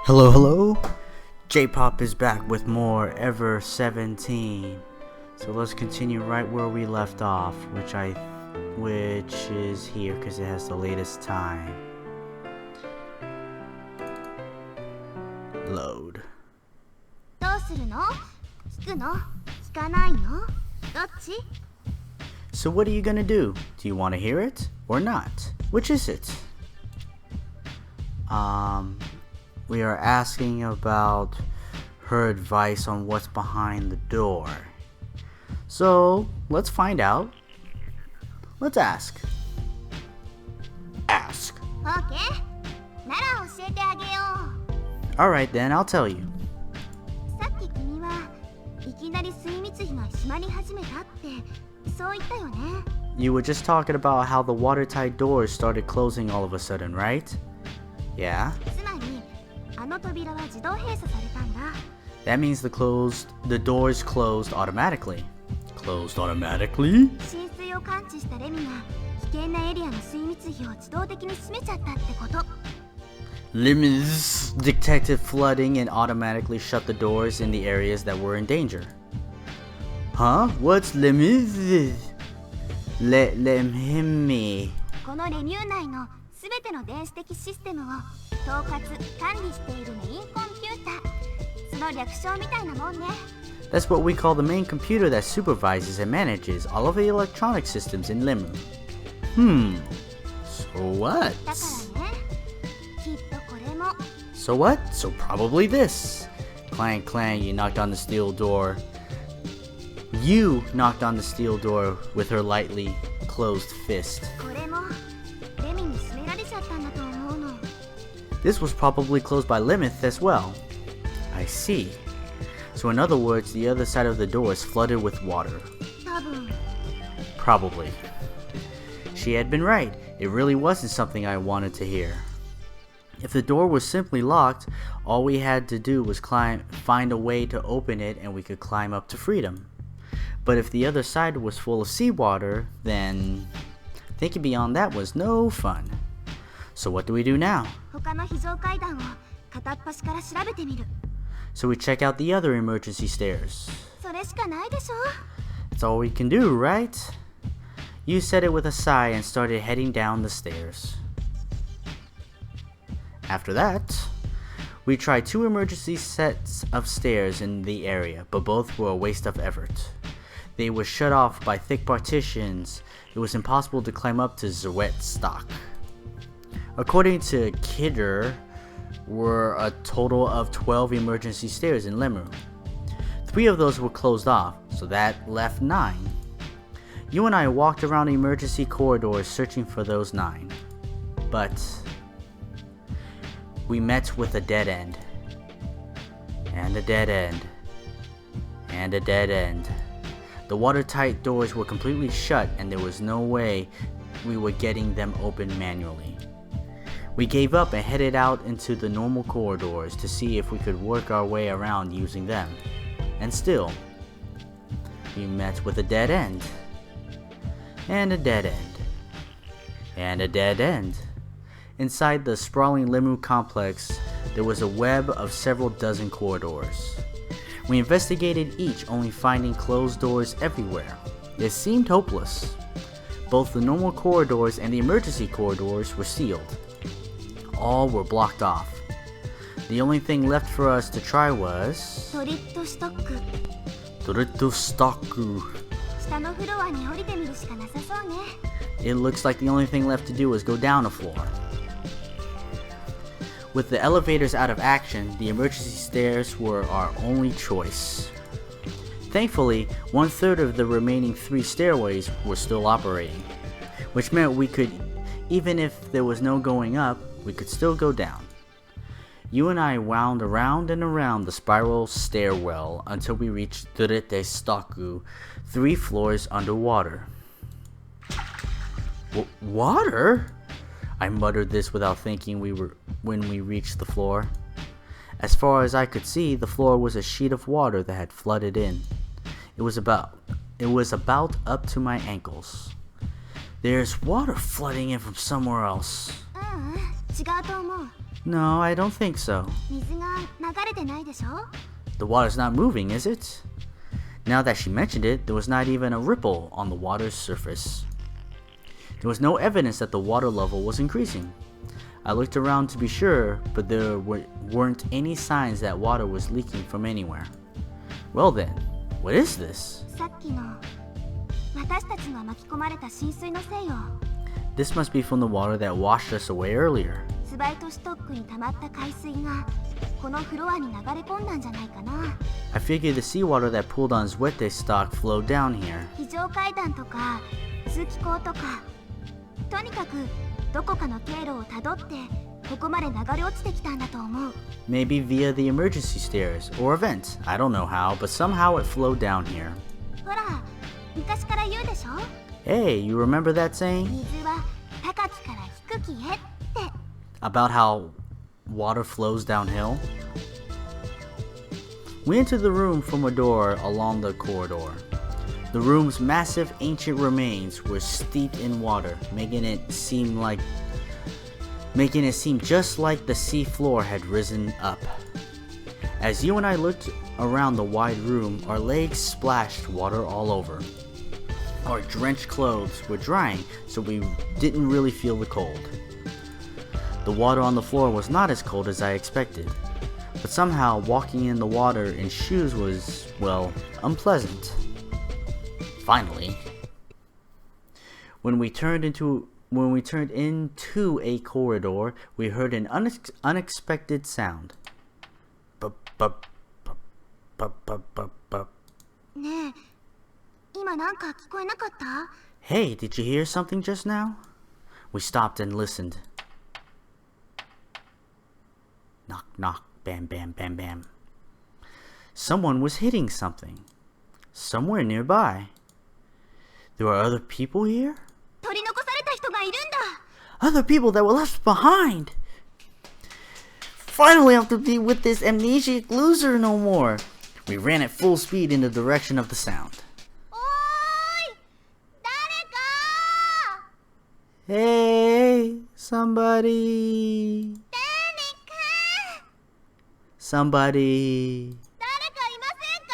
Hello, hello. J-Pop is back with more Ever17. So let's continue right where we left off, which is here because it has the latest time. Load. どうするの？聞くの？聞かないの？どっち？ So what are you gonna do? Do you want to hear it or not? Which is it? We are asking about her advice on what's behind the door. So, let's find out. Let's ask. Ask. OK? なら教えてあげよう。 Alright then, I'll tell you. さっき君はいきなり水密費が閉まり始めたってそう言ったよね。 You were just talking about how the watertight doors started closing all of a sudden, right? Yeah? つまりあの扉は自動閉鎖されたんだ。 That means the doors closed automatically. Closed automatically? 浸水を感知したレミが危険なエリアの水密費を自動的に閉めちゃったってこと。 Lemons detected flooding and automatically shut the doors in the areas that were in danger. Huh? What's lemons? Let me. このレミュー内のすべての電子的システムを統括管理しているメインコンピューター。その略称みたいなもんね。 That's what we call the main computer that supervises and manages all of the electronic systems in Lemu. So what? だからね、きっとこれも。 So what? So probably this. Clang clang, you knocked on the steel door. You knocked on the steel door with her lightly closed fist. これもレミに閉められちゃったんだと思うの。 This was probably closed by Lemith as well. I see. So in other words, the other side of the door is flooded with water. 多分。 Probably. She had been right. It really wasn't something I wanted to hear. If the door was simply locked, all we had to do was find a way to open it and we could climb up to freedom. But if the other side was full of seawater, then thinking beyond that was no fun. So what do we do now? 他の非常階段を片っ端から調べてみる。 So we check out the other emergency stairs. それしかないでしょ。 That's all we can do, right? You said it with a sigh and started heading down the stairs. After that, we tried 2 emergency sets of stairs in the area, but both were a waste of effort. They were shut off by thick partitions. It was impossible to climb up to Zerwet stock. According to Kidder, were a total of 12 emergency stairs in Lemu. 3 of those were closed off, so that left 9. You and I walked around emergency corridors searching for those 9. But we met with a dead end. And a dead end. And a dead end. The watertight doors were completely shut and there was no way we were getting them open manually. We gave up and headed out into the normal corridors to see if we could work our way around using them. And still, we met with a dead end. And a dead end. And a dead end. Inside the sprawling Lemu complex, there was a web of several dozen corridors. We investigated each, only finding closed doors everywhere. It seemed hopeless. Both the normal corridors and the emergency corridors were sealed. All were blocked off. The only thing left for us to try was... トリットストック。 Toritto Stoku. 下のフロアに降りてみるしかなさそうね。 It looks like the only thing left to do is go down a floor. With the elevators out of action, the emergency stairs were our only choice. Thankfully, 1/3 of the remaining 3 stairways were still operating, which meant we could, even if there was no going up, we could still go down. You and I wound around and around the spiral stairwell until we reached Durete Stoku, 3 floors underwater. Water? I muttered this without thinking when we reached the floor. As far as I could see, the floor was a sheet of water that had flooded in. It was about up to my ankles. There's water flooding in from somewhere else. 違うと思う。No, I don't think so. 水が流れてないでしょ？ The water's not moving, is it? Now that she mentioned it, there was not even a ripple on the water's surface. There was no evidence that the water level was increasing. I looked around to be sure, but there weren't any signs that water was leaking from anywhere. Well then, what is this? さっきの私たちが巻き込まれた浸水のせいよ。 This must be from the water that washed us away earlier. スバイトストックに溜まった海水がこのフロアに流れ込んだんじゃないかな。 I figured the seawater that pooled on Zwete stock flowed down here. 非常階段とか通気口とか、とにかくどこかの経路をたどってここまで流れ落ちてきたんだと思う。 Maybe via the emergency stairs, or a vent. I don't know how, but somehow it flowed down here. ほら、昔から言うでしょ？ Hey, you remember that saying? 水は高きから低きへって。 About how water flows downhill? We entered the room from a door along the corridor. The room's massive ancient remains were steeped in water, making it seem just like the sea floor had risen up. As you and I looked around the wide room, our legs splashed water all over. Our drenched clothes were drying, so we didn't really feel the cold. The water on the floor was not as cold as I expected, but somehow walking in the water in shoes was, well, unpleasant. Finally, when we turned into a corridor, we heard an unexpected sound. Bup, bup, bup, bup, bup, bup, bup. ねえ、今なんか聞こえなかった？ Hey, did you hear something just now? We stopped and listened. Knock, knock, bam, bam, bam, bam. Someone was hitting something. Somewhere nearby. There are other people here? 取り残された人がいるんだ。 Other people that were left behind! Finally, I have to be with this amnesiac loser no more. We ran at full speed in the direction of the sound. おーい、誰か！ Hey, somebody. 誰か！ Somebody. 誰かいませんか？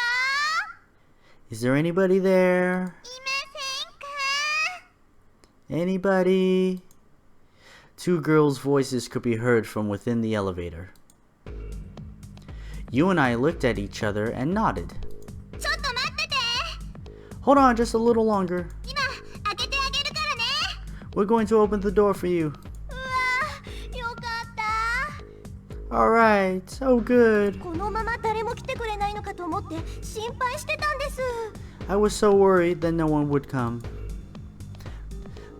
Is there anybody there? いませんか？ Anybody? Two girls' voices could be heard from within the elevator. You and I looked at each other and nodded. ちょっと待ってて。 Hold on just a little longer. 今開けてあげるからね。 We're going to open the door for you. うわー、よかった。 Alright, oh good. このまま誰も来てくれないのかと思って心配してたんです。 I was so worried that no one would come.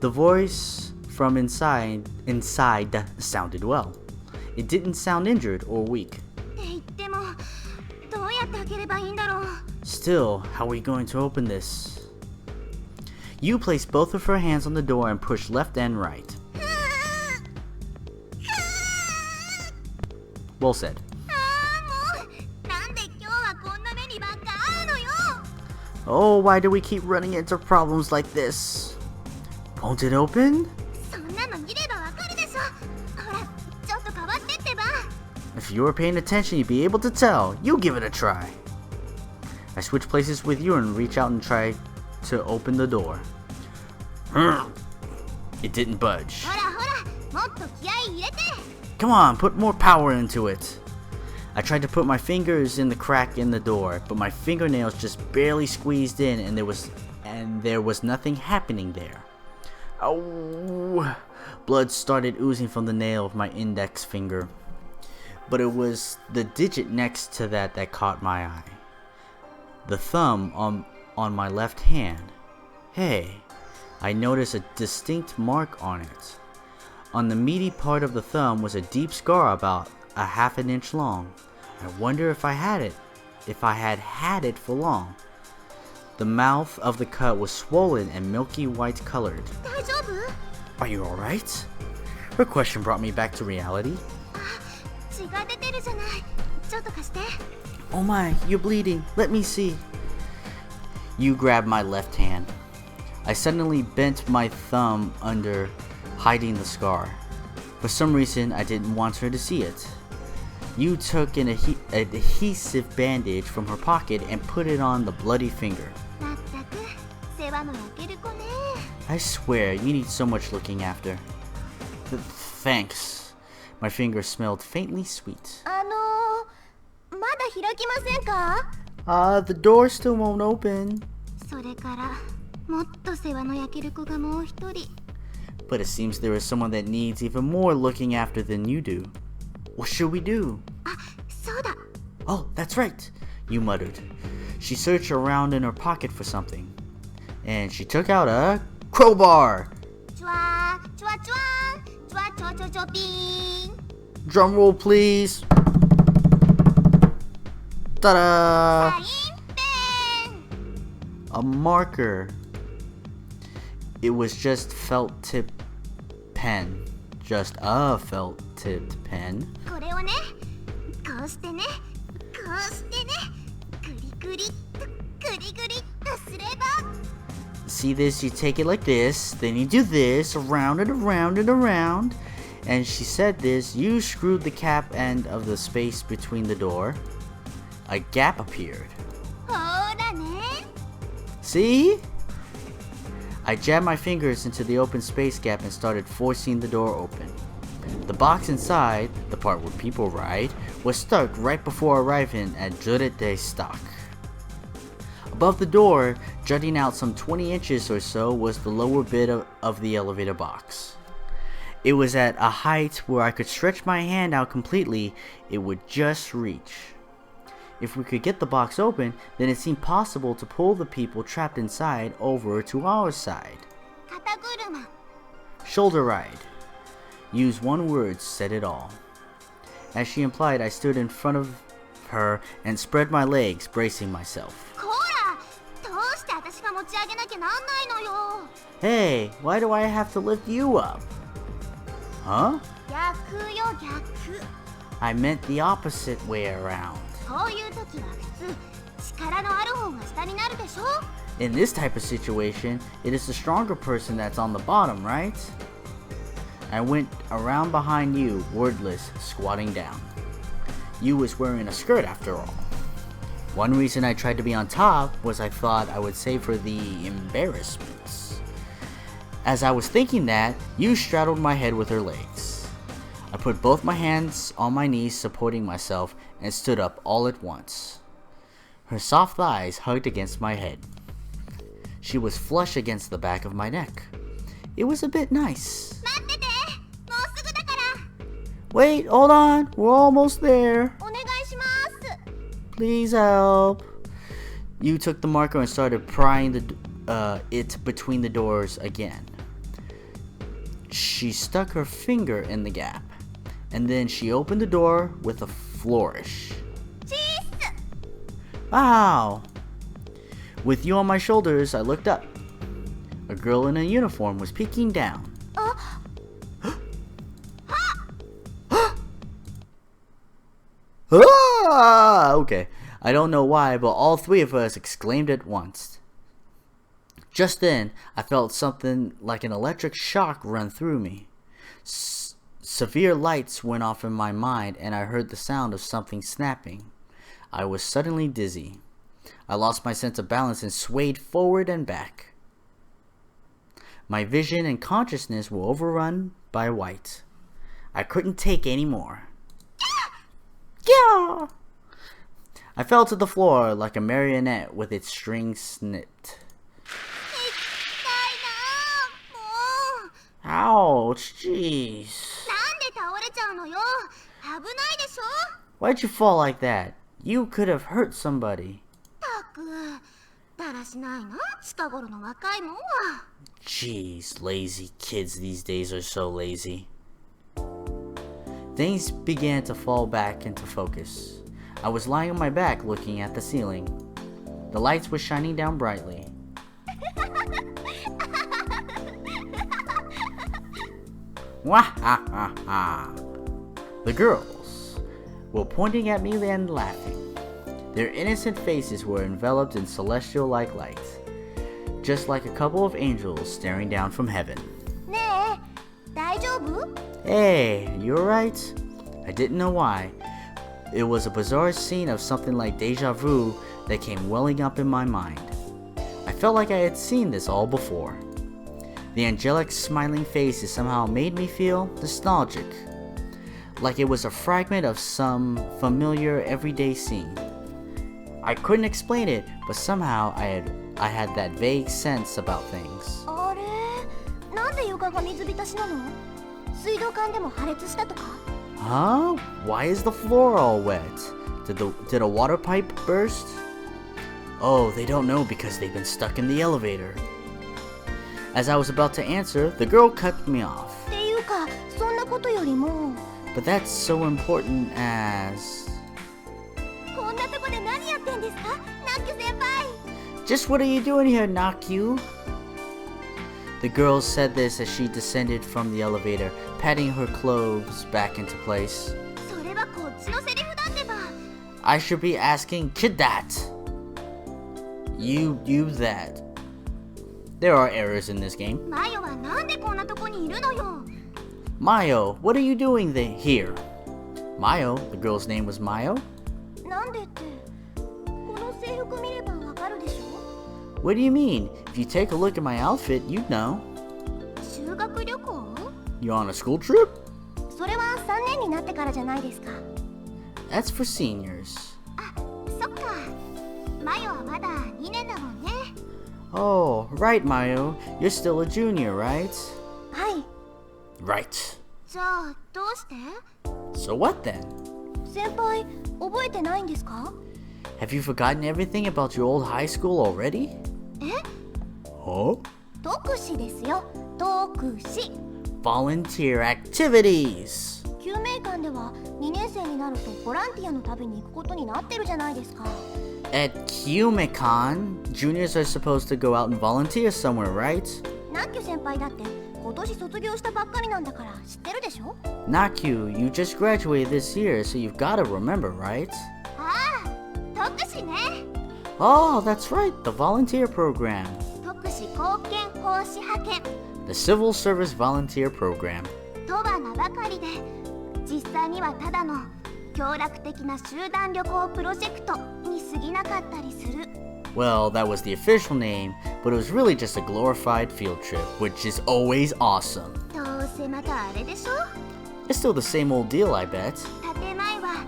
The voice from inside sounded well. It didn't sound injured or weak. って言っても、どうやって開ければいいんだろう。 Still, how are we going to open this? You placed both of her hands on the door and pushed left and right. Well said. ああ、もうなんで今日はこんな目にばっか合うのよ。 Oh, why do we keep running into problems like this? Won't it open? そんなの見ればわかるでしょ。ほら、ちょっと変わってってば。 If you were paying attention, you'd be able to tell. You give it a try. I switch places with you and reach out and try to open the door. It didn't budge. ほらほら、もっと気合い入れて。 Come on, put more power into it. I tried to put my fingers in the crack in the door, but my fingernails just barely squeezed in and there was nothing happening there. Oh, blood started oozing from the nail of my index finger. But it was the digit next to that caught my eye. The thumb on my left hand. Hey, I noticed a distinct mark on it. On the meaty part of the thumb was a deep scar about a half an inch long. I wonder if I had had it for long. The mouth of the cut was swollen and milky white colored. 大丈夫？ Are you alright? Her question brought me back to reality. 血が出てるじゃない。ちょっと貸して。 Oh my, you're bleeding. Let me see. You grabbed my left hand. I suddenly bent my thumb under, hiding the scar. For some reason, I didn't want her to see it. You took an adhesive bandage from her pocket and put it on the bloody finger. まったく世話の焼ける子ね。 I swear, you need so much looking after. Thanks. My finger smelled faintly sweet. まだ開きませんか？ The door still won't open. それからもっと世話の焼ける子がもう一人。 But it seems there is someone that needs even more looking after than you do. What should we do? あ、そうだ。 Oh, that's right, you muttered. She searched around in her pocket for something, and she took out a crowbar. チュワーチュワチュワーチュワチュワチュワチュワピーン。 Drum roll, please. Ta-da! サインペン。 A marker. It was just felt tip pen. Just a felt tipped pen. これをね、こうしてね、こうしてね、グリグリっとグリグリっとすれば。 See this? You take it like this, then you do this, around and around and around. And she said this, you screwed the cap end of the space between the door. A gap appeared. ほらね。 See? I jabbed my fingers into the open space gap and started forcing the door open. The box inside, the part where people ride, was stuck right before arriving at Jurete Stock. Above the door, jutting out some 20 inches or so, was the lower bit of the elevator box. It was at a height where I could stretch my hand out completely, it would just reach. If we could get the box open, then it seemed possible to pull the people trapped inside over to our side. 肩車。 Shoulder ride. Use one word said it all. As she implied, I stood in front of her and spread my legs, bracing myself. こら、どうして私が持ち上げなきゃなんないのよ。 Hey, why do I have to lift you up? Huh? 逆よ逆。 I meant the opposite way around. こういう時は普通、力のある方が下になるでしょ。 In this type of situation, it is the stronger person that's on the bottom, right? I went around behind you, wordless, squatting down. You was wearing a skirt after all. One reason I tried to be on top was I thought I would save her the embarrassments. As I was thinking that, you straddled my head with her legs. I put both my hands on my knees supporting myself and stood up all at once. Her soft thighs hugged against my head. She was flush against the back of my neck. It was a bit nice. 待ってて、もうすぐだから。 Wait, hold on, we're almost there. お願いします。 Please help. You took the marker and started prying it between the doors again. She stuck her finger in the gap, and then she opened the door with a flourish. チース。 Wow! With you on my shoulders, I looked up. A girl in a uniform was peeking down. あ、 Ah! Okay, I don't know why, but all three of us exclaimed at once. Just then, I felt something like an electric shock run through me. Severe lights went off in my mind, and I heard the sound of something snapping. I was suddenly dizzy. I lost my sense of balance and swayed forward and back. My vision and consciousness were overrun by white. I couldn't take any more. Yeah! I fell to the floor like a marionette with its strings snipped. 痛いなあ、もう。 Ouch, jeez. なんで倒れちゃうのよ。危ないでしょ。 Why'd you fall like that? You could have hurt somebody. たく、だらしないな、近頃の若いもんは。 Jeez, lazy kids these days are so lazy. Things began to fall back into focus. I was lying on my back looking at the ceiling. The lights were shining down brightly. Wah-ha-ha-ha. The girls were pointing at me and laughing. Their innocent faces were enveloped in celestial-like light, just like a couple of angels staring down from heaven. ねえ、大丈夫？ Hey, you alright? I didn't know why. It was a bizarre scene of something like deja vu that came welling up in my mind. I felt like I had seen this all before. The angelic smiling faces somehow made me feel nostalgic, like it was a fragment of some familiar everyday scene. I couldn't explain it, but somehow I had that vague sense about things. あれ、なんで床が水浸しなの？水道管でも破裂したとか？ Huh? Why is the floor all wet? Did a water pipe burst? Oh, they don't know because they've been stuck in the elevator. As I was about to answer, the girl cut me off. っていうか、そんなことよりも。 But that's so important as... こんなとこで何やってんですか？ナッキュ先輩。 Just what are you doing here, Nakyu? The girl said this as she descended from the elevator, patting her clothes back into place. それはこっちのセリフだってば。 I should be asking kid that. You that. There are errors in this game. マヨはなんでこんなとこにいるのよ。 Mayo, what are you doing here? Mayo, the girl's name was Mayo? なんでって、この制服見ればわかるでしょ？ What do you mean? If you take a look at my outfit, you'd know. 修学旅行？ You on a school trip? それは3年になってからじゃないですか。 That's for seniors. あ、そっか。マヨはまだ2年だもんね。 Oh, right, Mayo. You're still a junior, right? はい。 Right. じゃあどうして？ So what then? 先輩、覚えてないんですか？ Have you forgotten everything about your old high school already? え？ Huh? 特使ですよ。特使。 Volunteer activities. 救命館では2年生になるとボランティアの旅に行くことになってるじゃないですか。 At Kyumekon, juniors are supposed to go out and volunteer somewhere, right? ナッキュ先輩だって今年卒業したばっかりなんだから知ってるでしょ？ Nakyu, you just graduated this year, so you've got to remember, right? ああ、特使ね。 Oh, that's right, the volunteer program. 特使貢献奉仕派遣 The Civil Service Volunteer Program. とは名ばかりで、実際にはただの協力的な集団旅行プロジェクトに過ぎなかったりする。 Well, that was the official name, but it was really just a glorified field trip, which is always awesome. どうせまたあれでしょ？ It's still the same old deal, I bet. 建前は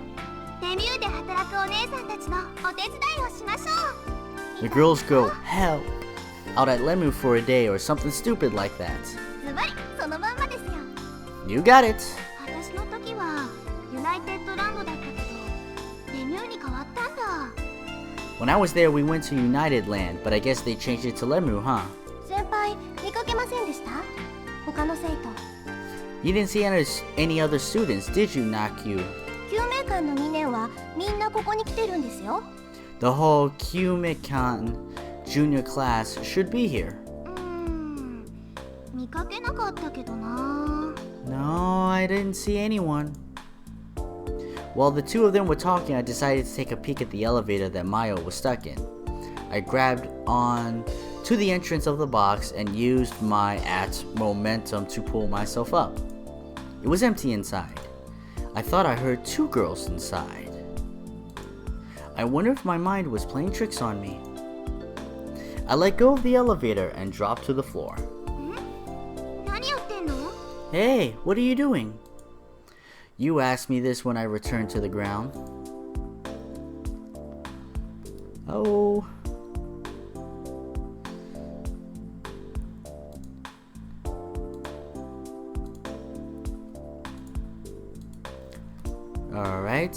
デミューで働くお姉さんたちのお手伝いをしましょう。 The girls go, help, out at Lemu for a day or something stupid like that. ズバリそのまんまですよ。 You got it. 私の時はユナイテッドランドだったけど、デミューに変わったんだ。 When I was there, we went to United Land, but I guess they changed it to Lemu, huh? 先輩、見かけませんでした？他の生徒。 You didn't see any other students, did you, Nakyu? 救命館の2年はみんなここに来てるんですよ。 The whole Kyumekon junior class should be here. 見かけなかったけどな。 No, I didn't see anyone. While the two of them were talking, I decided to take a peek at the elevator that Mayo was stuck in. I grabbed on to the entrance of the box and used my momentum to pull myself up. It was empty inside. I thought I heard two girls inside. I wonder if my mind was playing tricks on me. I let go of the elevator and dropped to the floor. 何やってんの？ Hey, what are you doing? You asked me this when I returned to the ground. Oh. Alright,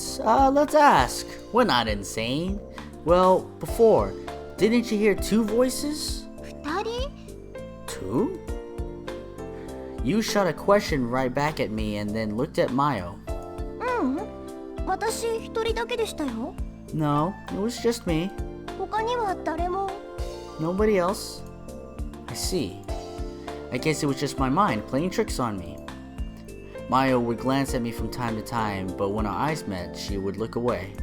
let's ask. We're not insane. Well, before, didn't you hear two voices? 2人？ Two? You shot a question right back at me and then looked at Mayo. 私1人だけでしたよ。 No, it was just me. 他には誰も。 Nobody else. I see. I guess it was just my mind playing tricks on me. Mayo would glance at me from time to time, but when our eyes met, she would look away.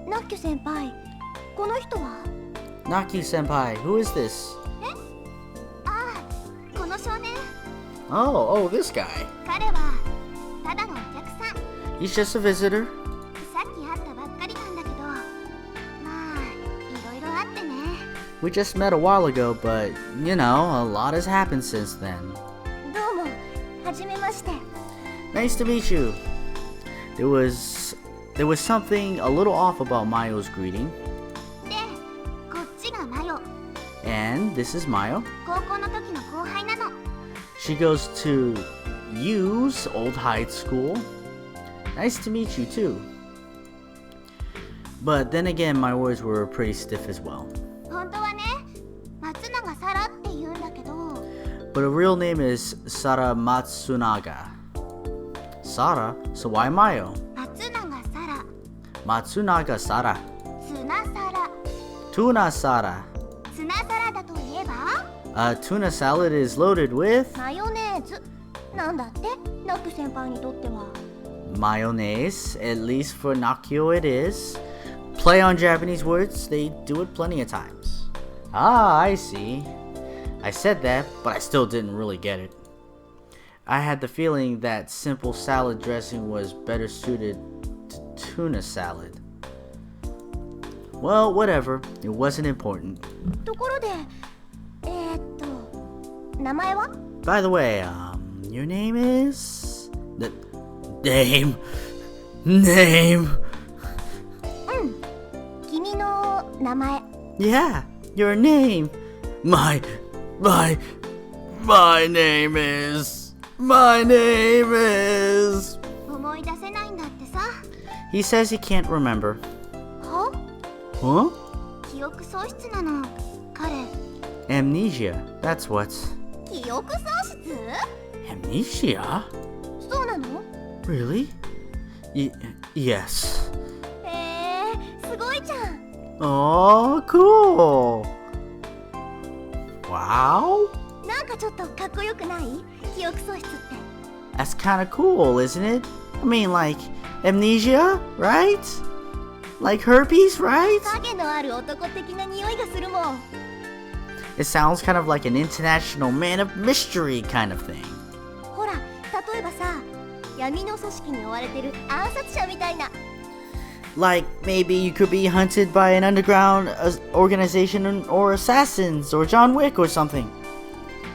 ナッキュ先輩、この人は？ Nakyu senpai, who is this? Oh, this guy. 彼はただのお客さん。 He's just a visitor. さっき会ったばっかりなんだけど、まあいろいろあってね。 We just met a while ago, but, you know, a lot has happened since then. どうも、はじめまして。 Nice to meet you. There was something a little off about Mayo's greeting. で、こっちがマヨ。 And this is Mayo. 高校の時の後輩なの。 She goes to Yu's old high school. Nice to meet you too. But then again, my words were pretty stiff as well. 本当はね、松永沙羅って言うんだけど、 But her real name is Sara Matsunaga. Sara? So why Mayo? 松永沙羅、 Matsunaga Sara. 砂沙羅。 Tuna Sara. 砂サラダといえば Tuna salad is loaded with マヨネーズなんだって、ナック先輩にとっては。 mayonnaise. At least for Nakio it is. Play on Japanese words, they do it plenty of times. Ah, I see. I said that, but I still didn't really get it. I had the feeling that simple salad dressing was better suited to tuna salad. Well, whatever. It wasn't important. ところで、名前は？ By the way, your name is... Name. 君の名前。 Yeah, your name. My name is... 思い出せないんだってさ。 He says he can't remember. は？ Huh? 記憶喪失なの、彼。 Amnesia, that's what. 記憶喪失？ Amnesia? そうなの？ Really? Yes. すごいじゃん。 Oh, cool. Wow. なんかちょっとかっこよくない？記憶喪失って。 That's kind of cool, isn't it? I mean, like, amnesia, right? Like herpes, right? 影のある男的な匂いがするもん。 It sounds kind of like an international man of mystery kind of thing. ほら、例えばさ、闇の組織に追われてる暗殺者みたいな。 Like, maybe you could be hunted by an underground organization or assassins or John Wick or something.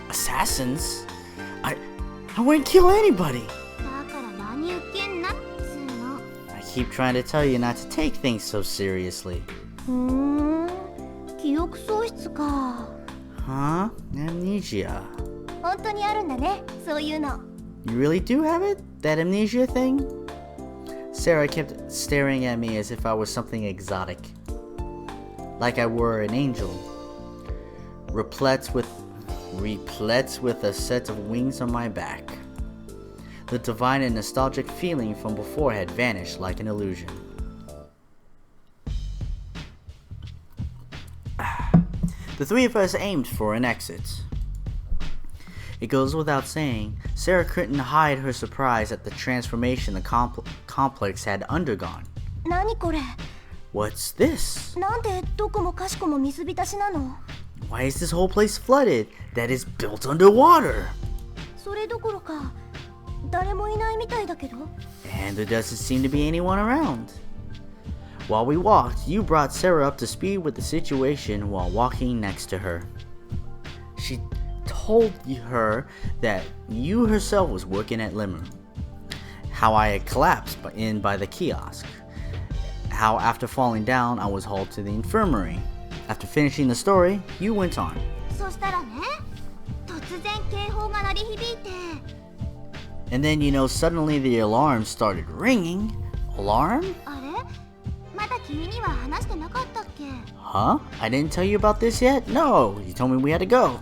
Assassins? I wouldn't kill anybody. だから何言ってんなっつーの。 I keep trying to tell you not to take things so seriously. 記憶喪失か。 Huh? Amnesia. 本当にあるんだね、そういうの。 You really do have it? That amnesia thing? Sarah kept staring at me as if I was something exotic. Like I were an angel. Replete with a set of wings on my back. The divine and nostalgic feeling from before had vanished like an illusion. The three of us aimed for an exit. It goes without saying, Sarah couldn't hide her surprise at the transformation the complex had undergone. 何これ？ What's this? なんでどこもかしこも水浸しなの？ Why is this whole place flooded? That is built underwater. それどころか、誰もいないみたいだけど。 And there doesn't seem to be anyone around. While we walked, you brought Sarah up to speed with the situation while walking next to her. She told her that you herself was working at Limmer. How I had collapsed by the kiosk. How after falling down, I was hauled to the infirmary. After finishing the story, you went on. そしたらね、突然警報が鳴り響いて。 And then, suddenly the alarm started ringing. Alarm? あれ？まだ君には話してなかったっけ？ Huh? I didn't tell you about this yet? No, you told me we had to go.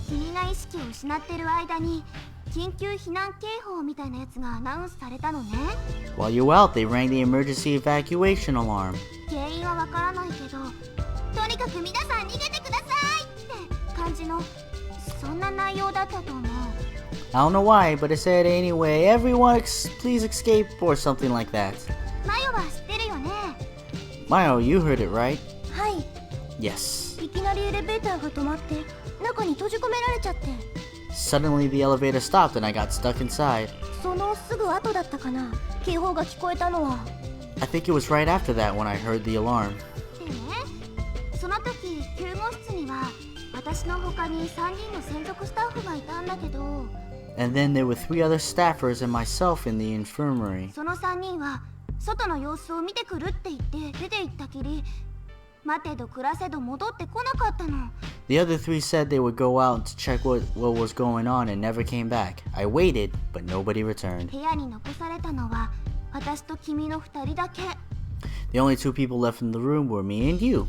君が意識を失ってる間に緊急避難警報みたいなやつがアナウンスされたのね。 While you were out, they rang the emergency evacuation alarm. 原因はわからないけど、とにかく皆さん逃げてくださいって感じの、そんな内容だったと思う。 I don't know why, but it said anyway, everyone please escape or something like that. マヨは知ってるよね。 Mayo, you heard it right? はい。 Yes. いきなりエレベーターが止まって中に閉じ込められちゃって、Suddenly the elevator stopped and I got stuck inside. そのすぐ後だったかな、警報が聞こえたのは。 I think it was right after that when I heard the alarm. でね、その時救護室には私の他に3人の専属スタッフがいたんだけど、 And then there were 3 other staffers and myself in the infirmary. その3人は外の様子を見てくるって言って出て行ったきり、待てど暮らせど戻ってこなかったの。 The other 3 said they would go out to check what was going on and never came back. I waited, but nobody returned. 部屋に残されたのは私と君の2人だけ。 The only 2 people left in the room were me and you.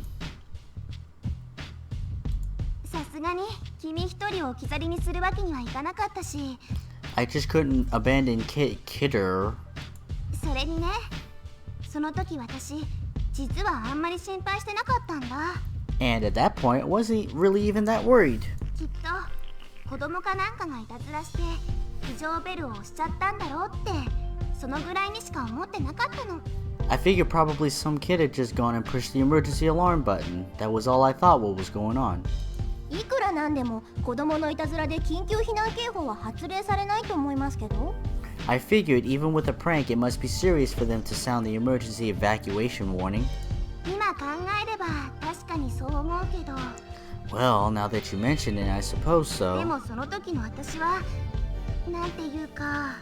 さすがに君一人を置き去りにするわけにはいかなかったし、 I just couldn't abandon Kidder. それにね、その時私実はあんまり心配してなかったんだ。 And at that point, I wasn't really even that worried. きっと子供かなんかがいたずらして非常ベルを押しちゃったんだろうって、そのぐらいにしか思ってなかったの。 I figured probably some kid had just gone and pushed the emergency alarm button. That was all I thought what was going on. いくらなんでも子供のいたずらで緊急避難警報は発令されないと思いますけど。 I figured even with a prank, it must be serious for them to sound the emergency evacuation warning. 今考えれば確かにそう思うけど、 Well, now that you mention it, I suppose で so. もその時の私はなんていうか、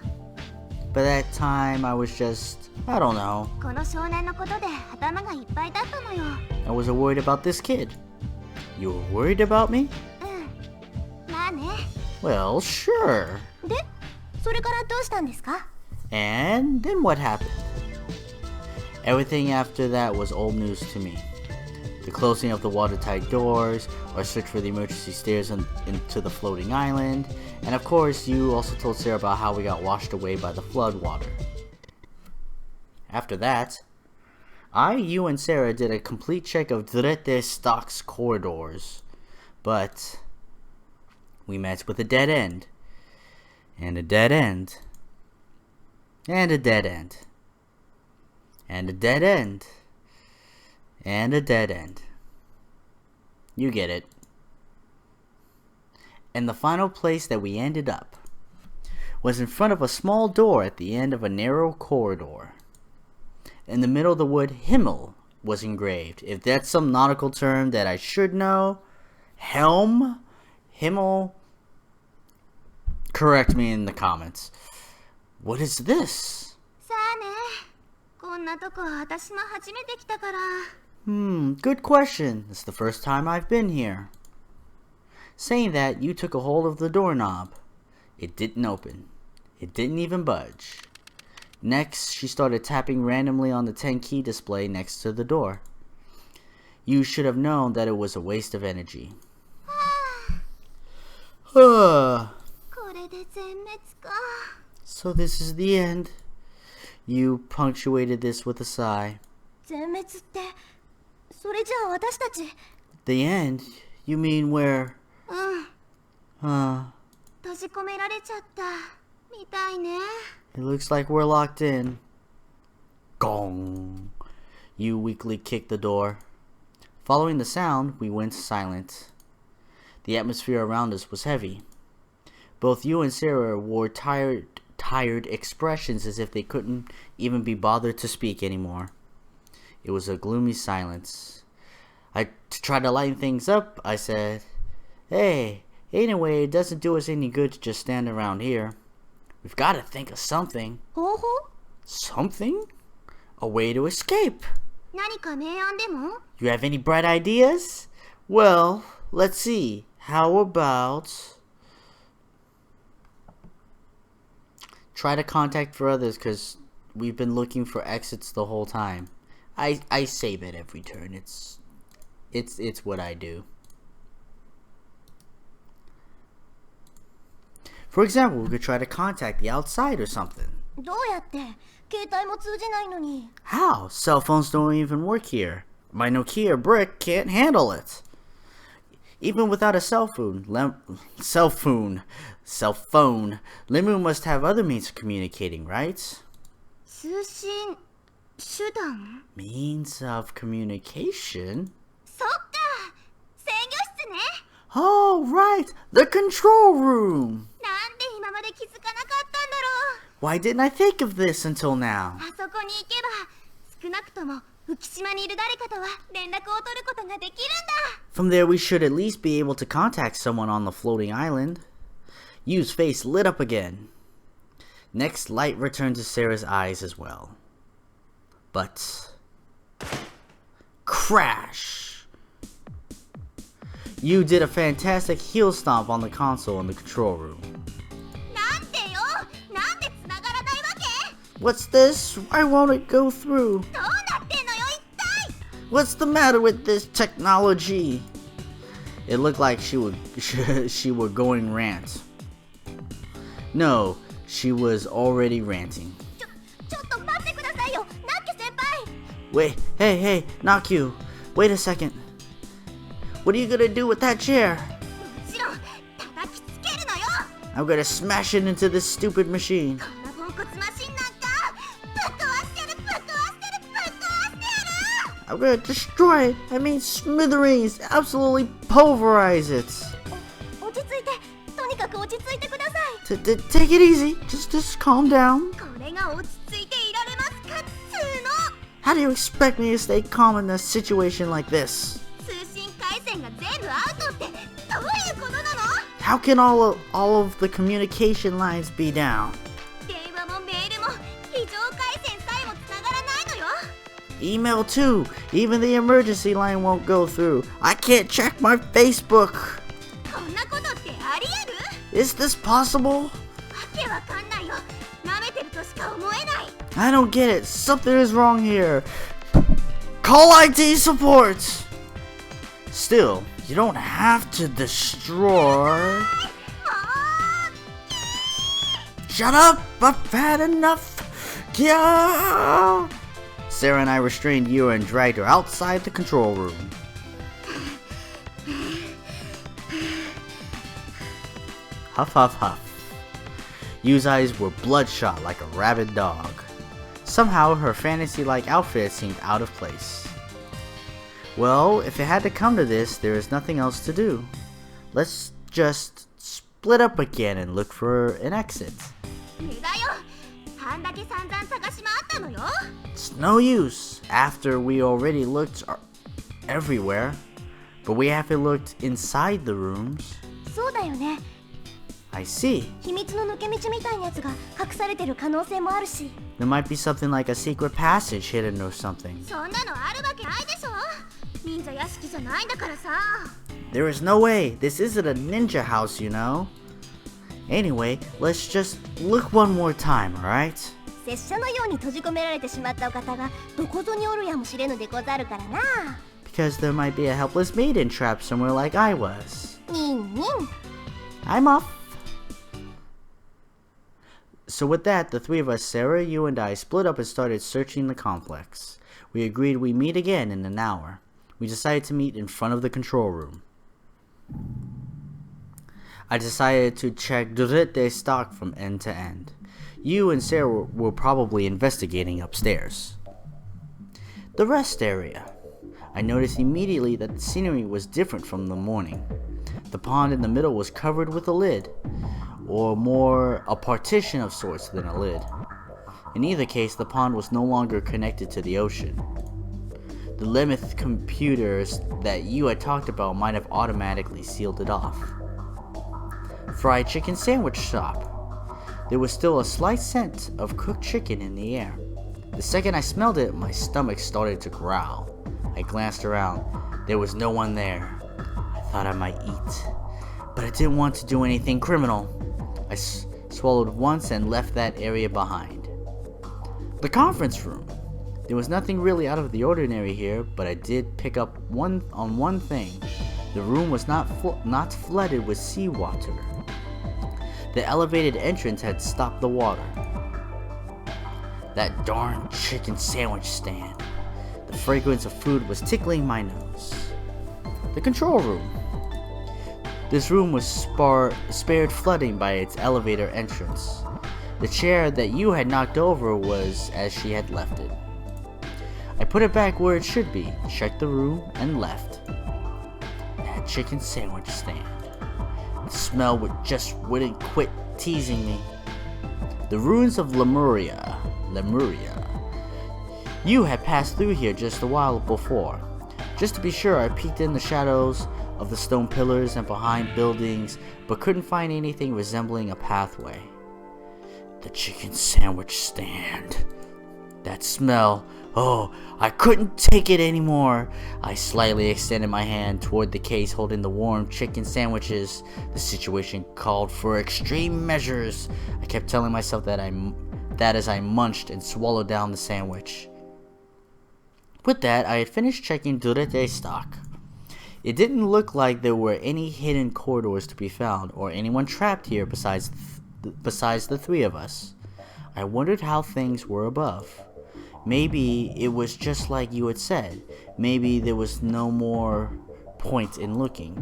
But that time, I was just, I don't know. この少年のことで頭がいっぱいだったのよ。 I wasn't worried about this kid. You were worried about me? うん、まあね。 Well, sure. で、それからどうしたんですか？ And then what happened? Everything after that was old news to me. The closing of the watertight doors, our search for the emergency stairs into the floating island, and of course, you also told Sarah about how we got washed away by the flood water. After that, you and Sarah did a complete check of Drete Stock's corridors, but we met with a dead end, and a dead end, and a dead end, and a dead end, and a dead end. You get it. And the final place that we ended up was in front of a small door at the end of a narrow corridor. In the middle of the word Himmel was engraved. If that's some nautical term that I should know, helm, Himmel, correct me in the comments. What is this? さあね、こんなとこ私も初めて来たから。 Good question. It's the first time I've been here. Saying that, you took a hold of the doorknob. It didn't open. It didn't even budge. Next, she started tapping randomly on the 10 key display next to the door. You should have known that it was a waste of energy. これで全滅か。 So this is the end. You punctuated this with a sigh. 全滅って、それじゃあ私たち。 The end? You mean where? うん。閉じ込められちゃったみたいね。 It looks like we're locked in. Gong. You weakly kicked the door. Following the sound, we went silent. The atmosphere around us was heavy. Both you and Sarah wore tired expressions as if they couldn't even be bothered to speak anymore. It was a gloomy silence. To try to lighten things up, I said, "Hey, anyway, it doesn't do us any good to just stand around here. We've got to think of something." 方法？ Something? A way to escape. 何か明暗でも？ You have any bright ideas? Well, let's see. How about... Try to contact for others, because we've been looking for exits the whole time. I save at every turn. It's what I do. For example, we could try to contact the outside or something. どうやって？携帯も通じないのに。 How? Cell phones don't even work here. My Nokia brick can't handle it. Even without a cell phone, Limu must have other means of communicating, right? 通信手段？ Means of communication? そっか、制御室ね。Oh, right! The control room! なんで今まで気づかなかったんだろう。 Why didn't I think of this until now? あそこに行けば少なくとも浮島にいる誰かとは連絡を取ることができるんだ。 From there we should at least be able to contact someone on the floating island. Yu's face lit up again. Next, light returned to Sarah's eyes as well. But... crash! Yu did a fantastic heel stomp on the console in the control room. なんでよ、なんで繋がらないわけ？ What's this? Why won't it go through? どうなってんのよ一体？ What's the matter with this technology? It looked like she were going rant. No, she was already ranting. ちょっと待ってくださいよ、ナッケ先輩。 Wait, hey, Nakyu, wait a second. What are you gonna do with that chair? もちろん叩きつけるのよ。 I'm gonna smash it into this stupid machine. こんなポンコツマシンなんかぶっ壊してやる。 I'm gonna destroy it. I mean smithereens. Absolutely pulverize it. 落ち着いて、とにかく落ち着いてください。 Take it easy. Just calm down. これが落ち着いていられますかっつーの。 How do you expect me to stay calm in a situation like this? 通信回線が全部アウトってどういうことなの？ How can all of the communication lines be down? 電話もメールも非常回線さえもつながらないのよ。 Email too. Even the emergency line won't go through. I can't check my Facebook. こんなことってありえる？ Is this possible? わけわかんないよ。舐めてるとしか思えない。 I don't get it. Something is wrong here. Call IT support. Still, you don't have to destroy. Shut up! I've had enough. Yeah. Sarah and I restrained Yura and dragged her outside the control room. Huff, huff, huff. Yu's eyes were bloodshot like a rabid dog. Somehow, her fantasy-like outfit seemed out of place. Well, if it had to come to this, there is nothing else to do. Let's just split up again and look for an exit. ねだよ。あんだけ散々探し回ったのよ。 It's no use, after we already looked everywhere, but we haven't looked inside the rooms. そうだよね。 I see. 秘密の抜け道みたいなやつが隠されてる可能性もあるし。 There might be something like a secret passage hidden or something. そんなのあるわけないでしょ。忍者屋敷じゃないんだからさ。 There is no way. This isn't a ninja house, you know. Anyway, let's just look one more time, alright? 拙者のように閉じ込められてしまったお方がどこぞにおるやもしれぬでござるからな。 Because there might be a helpless maiden trapped somewhere like I was. ニンニン。 I'm off. So with that, the three of us, Sarah, you, and I, split up and started searching the complex. We agreed we'd meet again in an hour. We decided to meet in front of the control room. I decided to check Durete stock from end to end. You and Sarah were probably investigating upstairs. The rest area. I noticed immediately that the scenery was different from the morning. The pond in the middle was covered with a lid, or more a partition of sorts than a lid. In either case, the pond was no longer connected to the ocean. The Lemeth computers that you had talked about might have automatically sealed it off. Fried chicken sandwich shop. There was still a slight scent of cooked chicken in the air. The second I smelled it, my stomach started to growl. I glanced around. There was no one there. I thought I might eat, but I didn't want to do anything criminal. I swallowed once and left that area behind. The conference room. There was nothing really out of the ordinary here, but I did pick up one thing. The room was not flooded with seawater. The elevated entrance had stopped the water. That darn chicken sandwich stand. The fragrance of food was tickling my nose. The control room. This room was spared flooding by its elevator entrance. The chair that you had knocked over was as she had left it. I put it back where it should be, checked the room, and left. chicken sandwich stand. The smell just wouldn't quit teasing me. The ruins of Lemuria. You had passed through here just a while before. Just to be sure, I peeked in the shadows of the stone pillars and behind buildings, but couldn't find anything resembling a pathway. The chicken sandwich stand. That smell. Oh, I couldn't take it anymore. I slightly extended my hand toward the case holding the warm chicken sandwiches. The situation called for extreme measures. I kept telling myself that as I munched and swallowed down the sandwich. With that, I had finished checking Durete stock. It didn't look like there were any hidden corridors to be found, or anyone trapped here besides the three of us. I wondered how things were above. Maybe it was just like you had said. Maybe there was no more point in looking.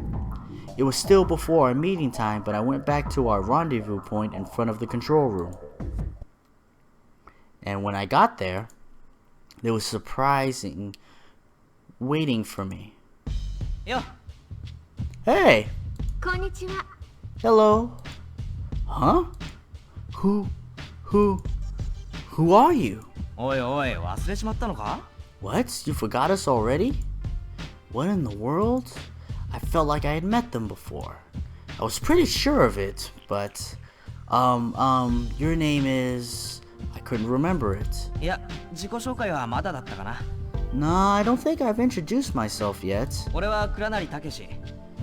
It was still before our meeting time, but I went back to our rendezvous point in front of the control room. And when I got there, there was surprising waiting for me. Yo. Hey! こんにちは。 Hello? Huh? Who are you? おいおい、忘れちまったのか？ What? You forgot us already? What in the world? I felt like I had met them before. I was pretty sure of it, but your name is... I couldn't remember it. いや、自己紹介はまだだったかな。Nah, I don't think I've introduced myself yet. 俺は倉成武史。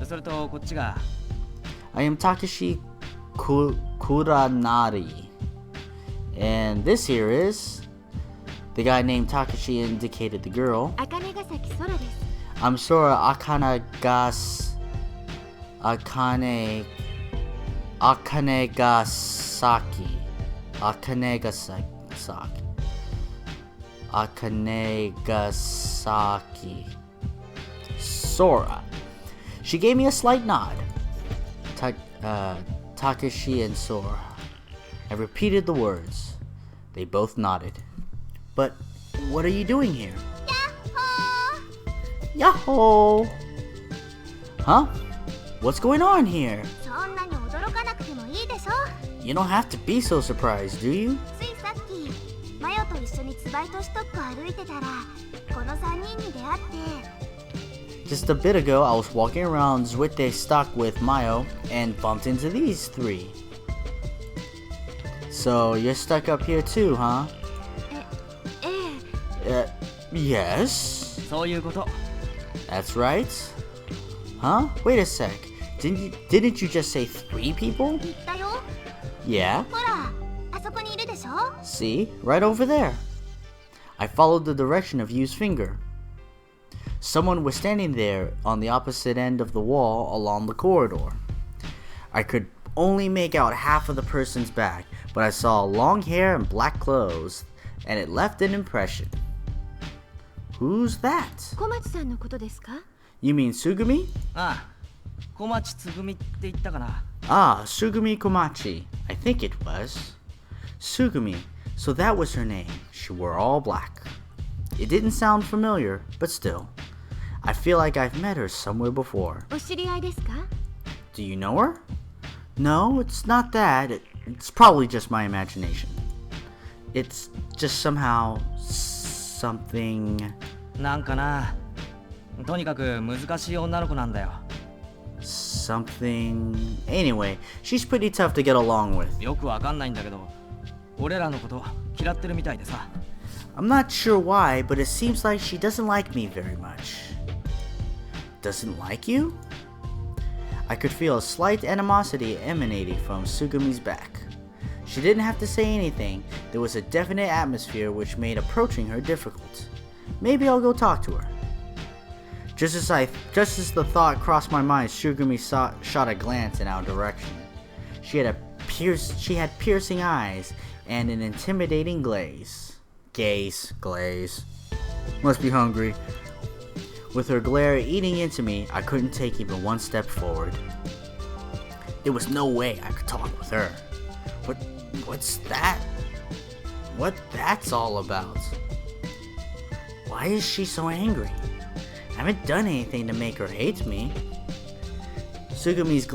それとこっちが。I am Takeshi Kuranari. And this here is... The guy named Takeshi indicated the girl. 茜ヶ崎空です。 I'm Sora Akanegasaki. Sora. She gave me a slight nod. Takeshi and Sora. I repeated the words. They both nodded. But what are you doing here? Yahoo! Huh? What's going on here? そんなに驚かなくてもいいでしょ。 You don't have to be so surprised, do you? ついさっきマヨと一緒にツバイとストック歩いてたらこの3人に出会って。 Just a bit ago, I was walking around Zwite stock with Mayo and bumped into these three. So you're stuck up here too, huh? ええ。 Yes. そういうこと。 That's right. Huh? Wait a sec. Didn't you just say 3 people? 言ったよ。 Yeah. ほら、あそこにいるでしょ。 See? Right over there. I followed the direction of Yu's finger. Someone was standing there on the opposite end of the wall along the corridor. I could only make out half of the person's back, but I saw long hair and black clothes, and it left an impression. Who's that? 小町さんのことですか？ You mean Sugumi? ああ、小町つぐみって言ったかな。 Ah, Sugumi Komachi. I think it was. Sugumi. So that was her name. She wore all black. It didn't sound familiar, but still. I feel like I've met her somewhere before. お知り合いですか？ Do you know her? No, it's not that. It's probably just my imagination. It's just somehow something... なんかな。とにかく難しい女の子なんだよ。 Something... Anyway, she's pretty tough to get along with. よくわかんないんだけど、俺らのこと嫌ってるみたいでさ。 I'm not sure why, but it seems like she doesn't like me very much. Doesn't like you? I could feel a slight animosity emanating from Sugumi's back. She didn't have to say anything. There was a definite atmosphere which made approaching her difficult. Maybe I'll go talk to her. Just as the thought crossed my mind, Sugumi shot a glance in our direction. She had piercing eyes and an intimidating glaze. Glaze. Must be hungry. With her glare eating into me, I couldn't take even one step forward. There was no way I could talk with her. What's that? What that's all about? Why is she so angry? I haven't done anything to make her hate me. Sugumi's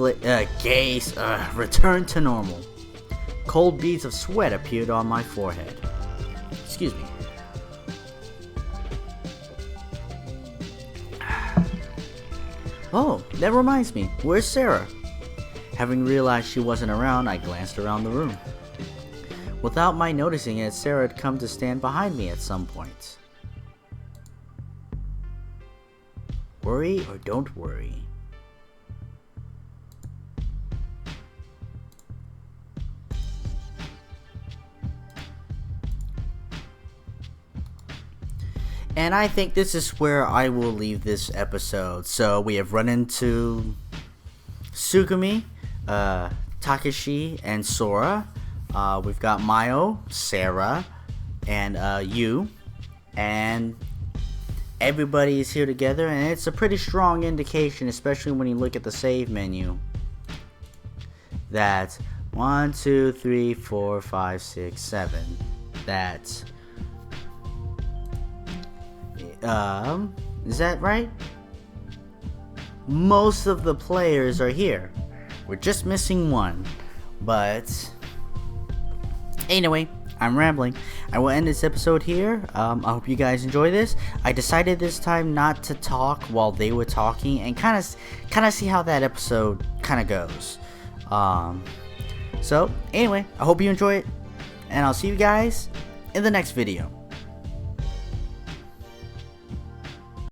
gaze returned to normal. Cold beads of sweat appeared on my forehead. Excuse me. Oh, that reminds me. Where's Sarah? Having realized she wasn't around, I glanced around the room. Without my noticing it, Sarah had come to stand behind me at some point. Worry or don't worry. And I think this is where I will leave this episode. So we have run into Sugumi, Takeshi, and Sora. We've got Mayo, Sarah, and Yu. And everybody is here together. And it's a pretty strong indication, especially when you look at the save menu, that 1, 2, 3, 4, 5, 6, 7. That... is that right? Most of the players are here. We're just missing one. But anyway, I'm rambling. I will end this episode here. I hope you guys enjoy this. I decided this time not to talk while they were talking and kind of see how that episode kind of goes. So anyway, I hope you enjoy it, and I'll see you guys in the next video.